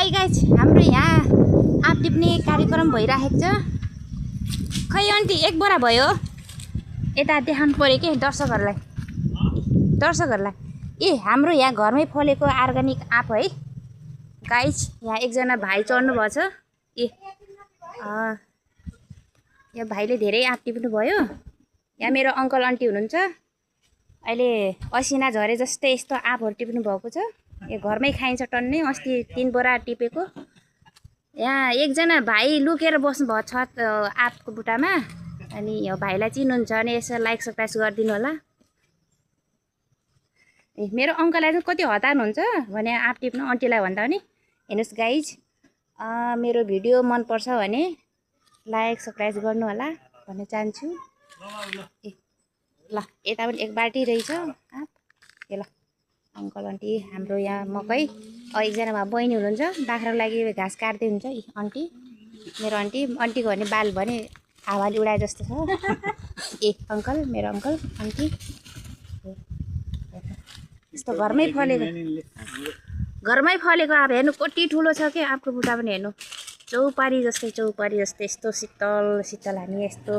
Hi guys, हाम्रो यहाँ आँप टिप्ने कार्यक्रम भइरहेको छ। खै आन्टी एक बोरा भयो। यता देखाउनु पऱ्यो कि दर्शकहरूलाई ए हाम्रो यहाँ घरमै फलेको अर्ग्यानिक आँप है गाइज। यहाँ एकजना भाइ चढ्नु भएको छ। यो भाइले धेरै आँप टिप्नु भयो। यहाँ मेरो अङ्कल आन्टी हुनुहुन्छ। अहिले असिना झरे जस्तै यस्तो आँपहरू टिप्नु भएको छ। यो घरमै खाइन्छ टन्नै। अस्ति 3 बोरा टिपेको। यहाँ एकजना भाइ लुकेर बस्नु भएको छ आँपको बुट्टामा। अनि यो भाइलाई चिन्नुहुन्छ भने यसो लाइक सब्सक्राइब गरिदिनु होला। मेरो अङ्कललाई चाहिँ कति हतार हुन्छ भने आँप टिप्नु आन्टीलाई भन्दा पनि। हेर्नुहोस् गाइज, मेरो भिडियो मनपर्छ भने लाइक सब्सक्राइब गर्नु होला भन्न चाहन्छु। ए ल, यता पनि एक बाल्टी रहेछ आँप। ए ल अङ्कल आन्टी हाम्रो यहाँ मकै। एकजना भए बहिनी हुनुहुन्छ, बाख्राको लागि घाँस काट्दै हुन्छ। आन्टी मेरो आन्टीको भने बाल भने हावाले उडाए जस्तो छ। ए अङ्कल मेरो अङ्कल आन्टी यस्तो घरमै फलेको आँप हेर्नु कति ठुलो छ कि आँपको बुट्टा पनि हेर्नु। चौपारी जस्तै यस्तो शीतल हामी यस्तो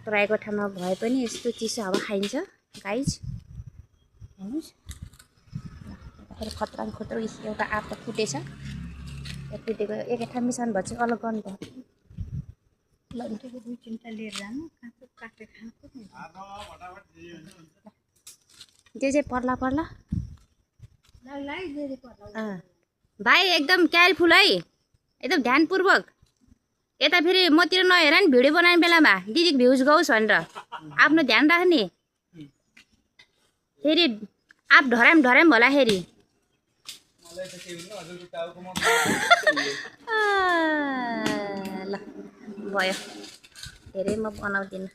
तराईको ठाउँमा भए पनि यस्तो चिसो हावा खाइन्छ गाइज। हेर्नुहोस् खतरा एउटा आँप त फुटेछ। फुटेको एक ठाउँ मिसान भएपछि अलग गर्नु पर्छ। लिएर जानु जे पर्ला भाइ एकदम केयरफुल है, एकदम ध्यानपूर्वक। यता फेरि मतिर नहेर नि भिडियो बनाउने बेलामा दिदीको भ्युज गाओस् भनेर आफ्नो ध्यान राख्ने। फेरि आँप ढराम भोलाखेरि ल भयो धेरै म बनाउँदिनँ।